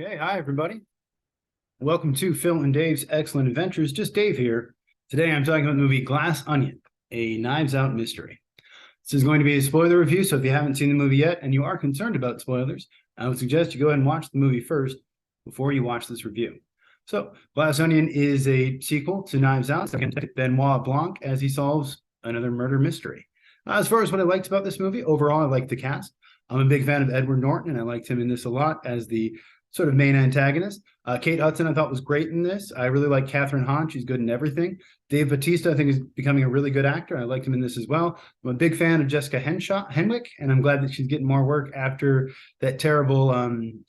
Hey, hi, everybody. Welcome to Phil and Dave's Excellent Adventures. Just Dave here. Today I'm talking about the movie Glass Onion, a Knives Out mystery. This is going to be a spoiler review, so if you haven't seen the movie yet and you are concerned about spoilers, I would suggest you go ahead and watch the movie first before you watch this review. So, Glass Onion is a sequel to Knives Out, starring Benoit Blanc as he solves another murder mystery. As far as what I liked about this movie, overall, I liked the cast. I'm a big fan of Edward Norton, and I liked him in this a lot as the sort of main antagonist. Kate Hudson, I thought, was great in this. I really like Kathryn Hahn. She's good in everything. Dave Bautista, I think, is becoming a really good actor. I liked him in this as well. I'm a big fan of Jessica Henwick, and I'm glad that she's getting more work after that terrible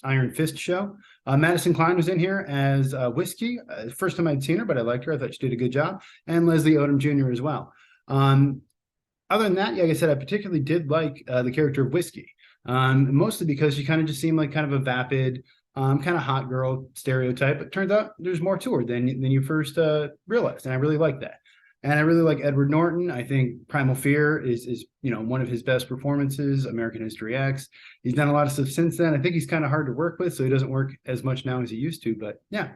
Iron Fist show. Madelyn Cline was in here as Whiskey. First time I'd seen her, but I liked her. I thought she did a good job. And Leslie Odom Jr. as well. Other than that, like I said, I particularly did like the character of Whiskey, mostly because she kind of just seemed like kind of a vapid, kind of hot girl stereotype. But it turns out there's more to her than you first realized, and I really like that. And I really like Edward Norton. I think Primal Fear is one of his best performances. American History X. He's done a lot of stuff since then. I think he's kind of hard to work with, so he doesn't work as much now as he used to. But yeah,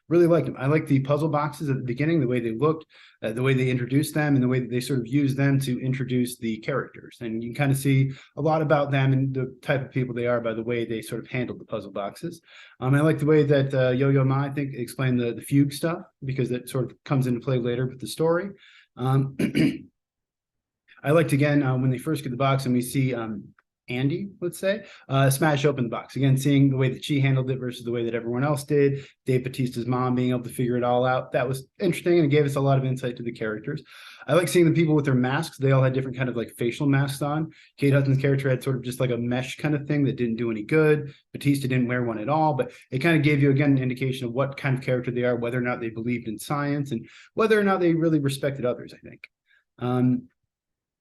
really liked him. I like the puzzle boxes at the beginning, the way they looked, the way they introduced them, and the way that they sort of used them to introduce the characters. And you can kind of see a lot about them and the type of people they are by the way they sort of handled the puzzle boxes. I like the way that Yo-Yo Ma, I think, explained the fugue stuff, because that sort of comes into play later with the story. I liked, again, when they first get the box and we see Andy, let's say, smash open the box. Again, seeing the way that she handled it versus the way that everyone else did. Dave Bautista's mom being able to figure it all out. That was interesting, and it gave us a lot of insight to the characters. I like seeing the people with their masks. They all had different kind of like facial masks on. Kate Hudson's character had sort of just like a mesh kind of thing that didn't do any good. Bautista didn't wear one at all, but it kind of gave you, again, an indication of what kind of character they are, whether or not they believed in science, and whether or not they really respected others, I think.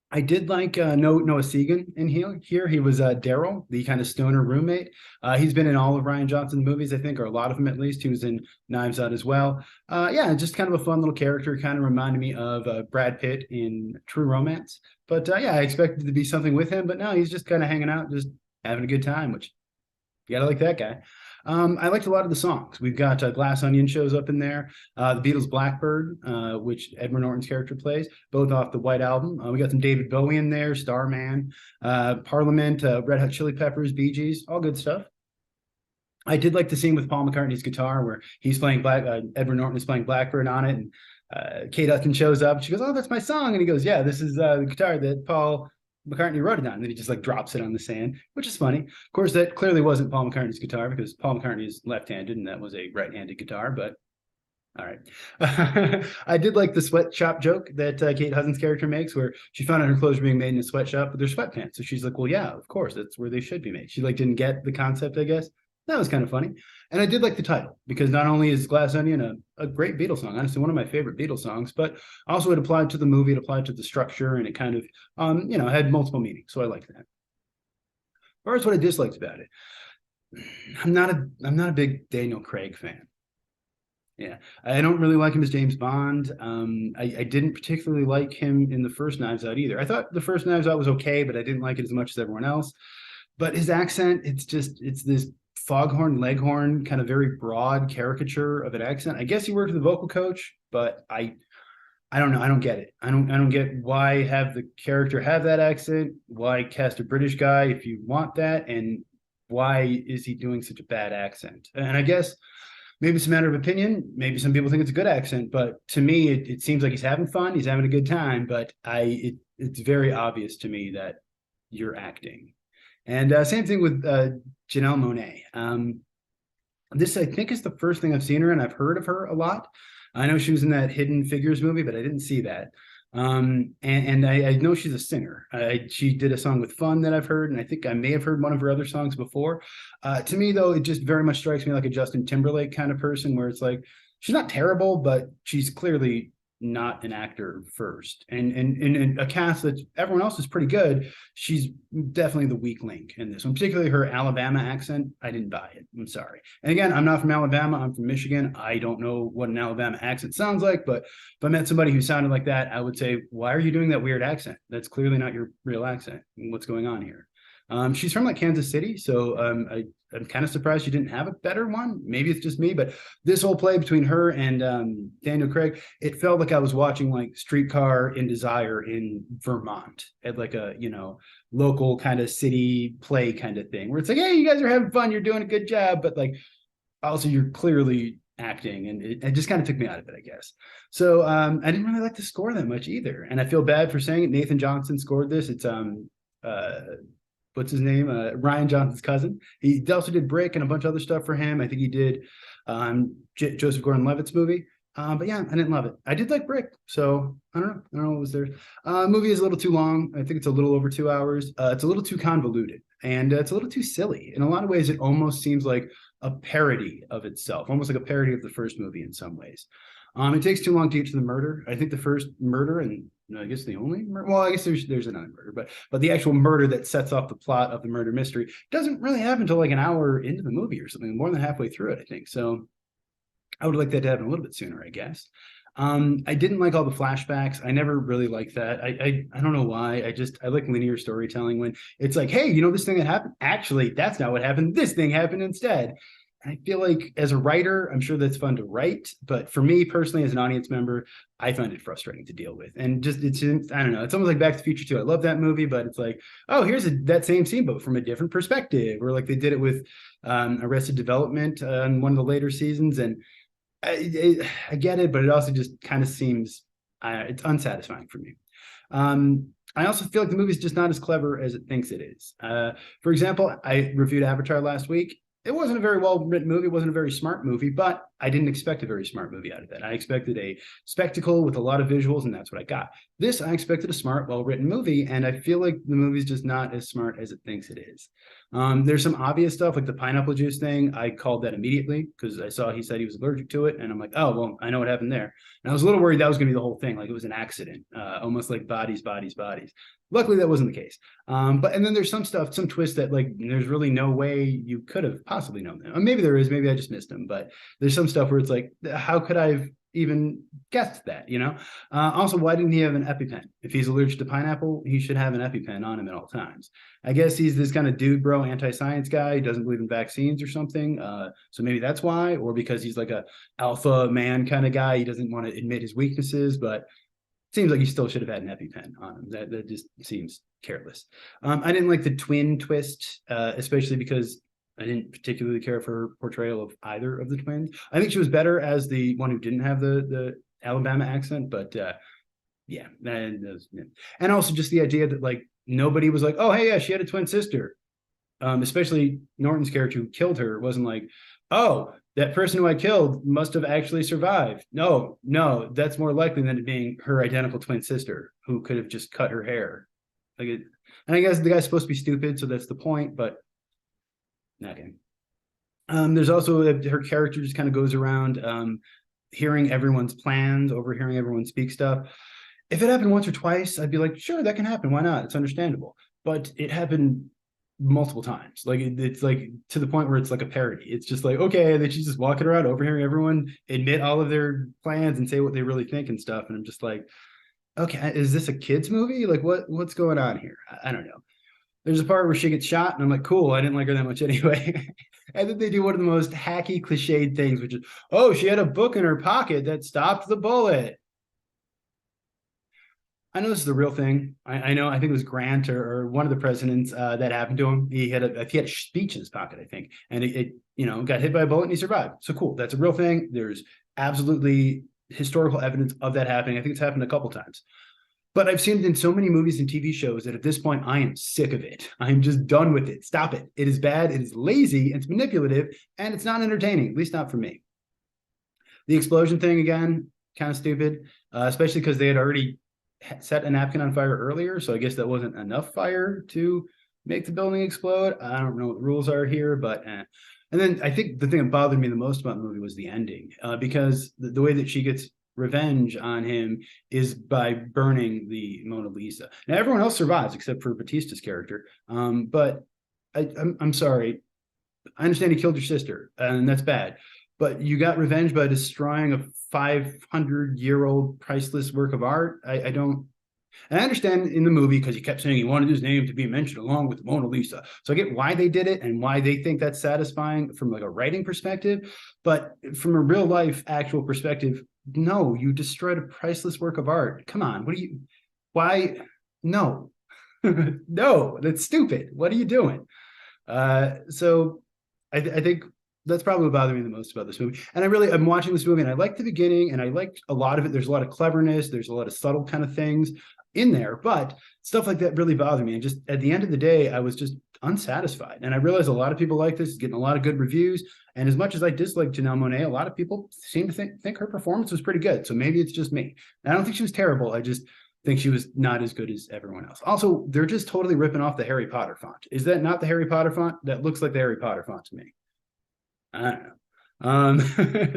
I did like Noah Segan in here. He was Daryl, the kind of stoner roommate. He's been in all of Rian Johnson's movies, I think, or a lot of them at least. He was in Knives Out as well. Yeah, just kind of a fun little character. Kind of reminded me of Brad Pitt in True Romance. But yeah, I expected to be something with him, but no, he's just kind of hanging out, just having a good time, which you gotta like that guy. I liked a lot of the songs. We've got Glass Onion shows up in there. The Beatles' Blackbird, which Edward Norton's character plays, both off the White Album. We got some David Bowie in there, Starman, Parliament, Red Hot Chili Peppers, Bee Gees, all good stuff. I did like the scene with Paul McCartney's guitar where he's playing Edward Norton is playing Blackbird on it, and Kate Hudson shows up. She goes, "Oh, that's my song," and he goes, "Yeah, this is the guitar that Paul McCartney wrote it on," and then he just like drops it on the sand, which is funny. Of course, that clearly wasn't Paul McCartney's guitar, because Paul McCartney is left-handed and that was a right-handed guitar, but all right. I did like the sweatshop joke that Kate Hudson's character makes, where she found out her clothes were being made in a sweatshop, but they're sweatpants. So she's like, well, yeah, of course, that's where they should be made. She like didn't get the concept, I guess. That was kind of funny. And I did like the title, because not only is Glass Onion a great Beatles song, honestly, one of my favorite Beatles songs, but also it applied to the movie, it applied to the structure, and it kind of, had multiple meanings. So I like that. As far as what I disliked about it, I'm not a big Daniel Craig fan. Yeah, I don't really like him as James Bond. I didn't particularly like him in the first Knives Out either. I thought the first Knives Out was okay, but I didn't like it as much as everyone else. But his accent, it's this foghorn leghorn kind of very broad caricature of an accent. I guess he worked with a vocal coach, but I don't know. I don't get it. I don't get why have the character have that accent. Why cast a British guy if you want that, and why is he doing such a bad accent? And I guess maybe it's a matter of opinion. Maybe some people think it's a good accent, but to me, it seems like he's having fun. He's having a good time, but it's very obvious to me that you're acting. And same thing with Janelle Monáe. This, I think, is the first thing I've seen her in. I've heard of her a lot. I know she was in that Hidden Figures movie, but I didn't see that. And I know she's a singer. She did a song with Fun that I've heard, and I think I may have heard one of her other songs before. To me, though, it just very much strikes me like a Justin Timberlake kind of person, where it's like she's not terrible, but she's clearly not an actor first. And in a cast that everyone else is pretty good, she's definitely the weak link in this one, particularly her Alabama accent. I didn't buy it. I'm sorry. And again, I'm not from Alabama. I'm from Michigan. I don't know what an Alabama accent sounds like, but if I met somebody who sounded like that, I would say, why are you doing that weird accent? That's clearly not your real accent. What's going on here? She's from like Kansas City, so I'm kind of surprised she didn't have a better one. Maybe it's just me, but this whole play between her and Daniel Craig, it felt like I was watching like Streetcar in Desire in Vermont at like a, local kind of city play kind of thing, where it's like, hey, you guys are having fun, you're doing a good job, but like also you're clearly acting, and it just kind of took me out of it, I guess. So I didn't really like the score that much either, and I feel bad for saying it. Nathan Johnson scored this. It's what's his name? Rian Johnson's cousin. He also did Brick and a bunch of other stuff for him. I think he did Joseph Gordon-Levitt's movie. But yeah, I didn't love it. I did like Brick, so I don't know what was there. Movie is a little too long. I think it's a little over 2 hours. It's a little too convoluted, and it's a little too silly. In a lot of ways, it almost seems like a parody of itself, almost like a parody of the first movie in some ways. It takes too long to get to the murder. I think the first murder, and I guess the only murder, well, I guess there's another murder, but the actual murder that sets off the plot of the murder mystery doesn't really happen until like an hour into the movie or something, more than halfway through it, I think. So I would like that to happen a little bit sooner, I guess. I didn't like all the flashbacks. I never really liked that. I don't know why. I like linear storytelling when it's like, hey, this thing that happened, actually, that's not what happened. This thing happened instead. And I feel like as a writer, I'm sure that's fun to write, but for me personally, as an audience member, I find it frustrating to deal with. And just, I don't know, it's almost like Back to the Future 2. I love that movie, but it's like, oh, here's that same scene, but from a different perspective. Or like they did it with Arrested Development on one of the later seasons. And I get it, but it also just kind of seems, it's unsatisfying for me. I also feel like the movie's just not as clever as it thinks it is. For example, I reviewed Avatar last week. It wasn't a very well-written movie. It wasn't a very smart movie, but I didn't expect a very smart movie out of it. I expected a spectacle with a lot of visuals, and that's what I got. This, I expected a smart, well-written movie, and I feel like the movie's just not as smart as it thinks it is. There's some obvious stuff, like the pineapple juice thing. I called that immediately because I saw he said he was allergic to it, and I'm like, oh, well, I know what happened there. And I was a little worried that was going to be the whole thing, like it was an accident, almost like bodies. Luckily, that wasn't the case. And then there's some stuff, some twists that like there's really no way you could have possibly known them. Or maybe there is, maybe I just missed them. But there's some stuff where it's like, how could I have even guessed that? Also, why didn't he have an EpiPen? If he's allergic to pineapple, he should have an EpiPen on him at all times. I guess he's this kind of dude, bro, anti-science guy. He doesn't believe in vaccines or something. So maybe that's why, or because he's like a alpha man kind of guy. He doesn't want to admit his weaknesses, but seems like he still should have had an EpiPen on him. That just seems careless. I didn't like the twin twist, especially because I didn't particularly care for her portrayal of either of the twins. I think she was better as the one who didn't have the Alabama accent, but yeah. And also just the idea that like nobody was like, oh, hey, yeah, she had a twin sister. Especially Norton's character who killed her wasn't like, oh, that person who I killed must have actually survived. No, that's more likely than it being her identical twin sister who could have just cut her hair. And I guess the guy's supposed to be stupid, so that's the point, but okay. There's also her character just kind of goes around hearing everyone's plans, overhearing everyone speak stuff. If it happened once or twice, I'd be like, sure, that can happen. Why not? It's understandable. But it happened multiple times. Like it's like to the point where it's like a parody. It's just like, okay, that she's just walking around overhearing everyone admit all of their plans and say what they really think and stuff. And I'm just like, okay, is this a kid's movie? Like what's going on here? I don't know. There's a part where she gets shot and I'm like, cool, I didn't like her that much anyway. And then they do one of the most hacky, cliched things, which is, oh, she had a book in her pocket that stopped the bullet. I know this is the real thing. I know, I think it was Grant or one of the presidents that happened to him. He had a speech in his pocket, I think, and it got hit by a bullet and he survived. So cool, that's a real thing. There's absolutely historical evidence of that happening. I think it's happened a couple times. But I've seen it in so many movies and TV shows that at this point, I am sick of it. I'm just done with it. Stop it. It is bad. It is lazy. It's manipulative. And it's not entertaining, at least not for me. The explosion thing, again, kind of stupid, especially because they had already set a napkin on fire earlier. So I guess that wasn't enough fire to make the building explode. I don't know what the rules are here, but And then I think the thing that bothered me the most about the movie was the ending, because the way that she gets revenge on him is by burning the Mona Lisa. Now everyone else survives except for Bautista's character. But I'm sorry. I understand he killed your sister, and that's bad. But you got revenge by destroying a 500-year-old priceless work of art. I don't. And I understand in the movie, because he kept saying he wanted his name to be mentioned along with Mona Lisa. So I get why they did it and why they think that's satisfying from like a writing perspective. But from a real life, actual perspective, no, you destroyed a priceless work of art. Come on. Why? No, no, that's stupid. What are you doing? So I think that's probably what bothered me the most about this movie. And I'm watching this movie and I like the beginning and I like a lot of it. There's a lot of cleverness. There's a lot of subtle kind of things in there, but stuff like that really bothered me. And just at the end of the day, I was just unsatisfied. And I realized a lot of people like this, getting a lot of good reviews. And as much as I dislike Janelle Monáe, a lot of people seem to think her performance was pretty good. So maybe it's just me. And I don't think she was terrible. I just think she was not as good as everyone else. Also, they're just totally ripping off the Harry Potter font. Is that not the Harry Potter font? That looks like the Harry Potter font to me. I don't know.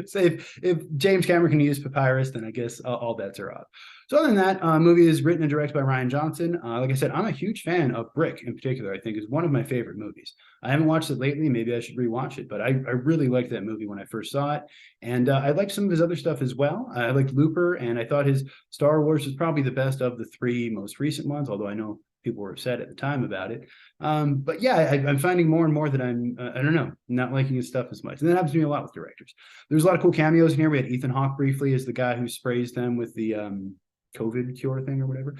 So if James Cameron can use papyrus, then I guess all bets are off. So other than that, movie is written and directed by Rian Johnson. Like I said, I'm a huge fan of Brick in particular. I think is one of my favorite movies. I haven't watched it lately. Maybe I should rewatch it, but I really liked that movie when I first saw it. And I liked some of his other stuff as well. I liked Looper, and I thought his Star Wars was probably the best of the three most recent ones, although I know people were upset at the time about it. But yeah, I'm finding more and more that I'm, I don't know, not liking his stuff as much. And that happens to me a lot with directors. There's a lot of cool cameos in here. We had Ethan Hawke briefly as the guy who sprays them with the COVID cure thing or whatever.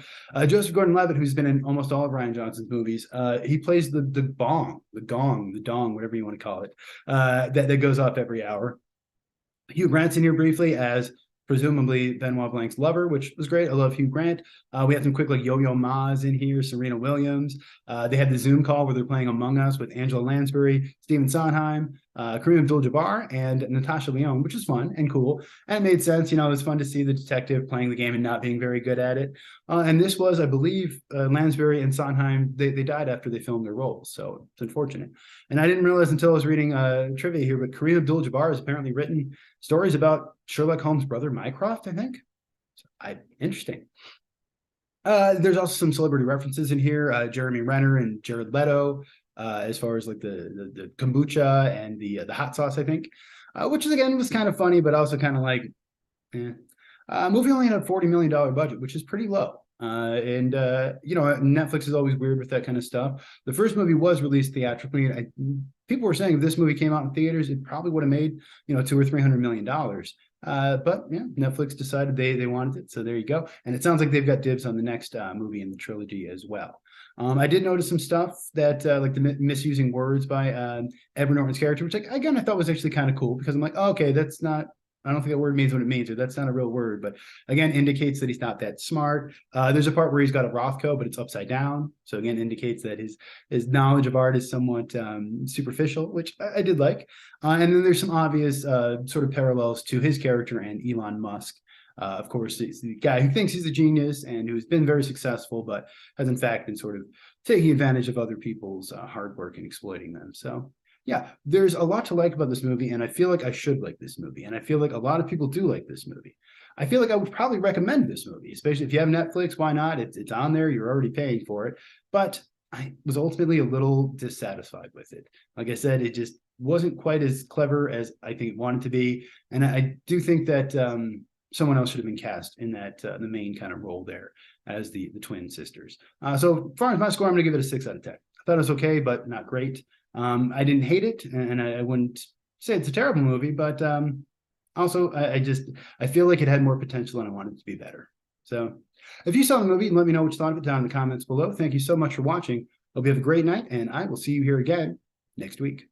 Joseph Gordon-Levitt, who's been in almost all of Rian Johnson's movies, he plays the bong, the gong, the dong, whatever you want to call it, that goes off every hour. Hugh Grant's in here briefly as presumably Benoit Blanc's lover, which was great. I love Hugh Grant. We have some quick like Yo-Yo Ma's in here, Serena Williams. They had the Zoom call where they're playing Among Us with Angela Lansbury, Stephen Sondheim, Kareem Abdul-Jabbar, and Natasha Lyonne, which was fun and cool. And it made sense. You know, it was fun to see the detective playing the game and not being very good at it. And this was, I believe, Lansbury and Sondheim, they died after they filmed their roles. So it's unfortunate. And I didn't realize until I was reading trivia here, but Kareem Abdul-Jabbar has apparently written stories about Sherlock Holmes' brother Mycroft, I think. So, interesting. There's also some celebrity references in here. Jeremy Renner and Jared Leto, as far as like the kombucha and the hot sauce, I think, which is again was kind of funny, but also kind of like, movie only had a $40 million budget, which is pretty low. And you know, Netflix is always weird with that kind of stuff. The first movie was released theatrically, and people were saying if this movie came out in theaters, it probably would have made, you know, $200 or $300 million. But yeah, Netflix decided they wanted it, so there you go. And it sounds like they've got dibs on the next movie in the trilogy as well. I did notice some stuff that like the misusing words by Edward Norton's character, which again I thought was actually kind of cool, because I'm like, oh, okay, that's not, I don't think that word means what it means, or that's not a real word, but again, indicates that he's not that smart. There's a part where he's got a Rothko, but it's upside down. So again, indicates that his knowledge of art is somewhat superficial, which I did like. And then there's some obvious sort of parallels to his character and Elon Musk. Of course, he's the guy who thinks he's a genius and who's been very successful, but has in fact been sort of taking advantage of other people's hard work and exploiting them. So yeah, there's a lot to like about this movie, and I feel like I should like this movie, and I feel like a lot of people do like this movie. I feel like I would probably recommend this movie, especially if you have Netflix. Why not? It's on there. You're already paying for it. But I was ultimately a little dissatisfied with it. Like I said, it just wasn't quite as clever as I think it wanted to be, and I do think that someone else should have been cast in that the main kind of role there as the twin sisters. So as far as my score, I'm going to give it a 6 out of 10. I thought it was okay, but not great. I didn't hate it, and I wouldn't say it's a terrible movie, but also I feel like it had more potential and I wanted it to be better. So if you saw the movie, let me know what you thought of it down in the comments below. Thank you so much for watching. Hope you have a great night, and I will see you here again next week.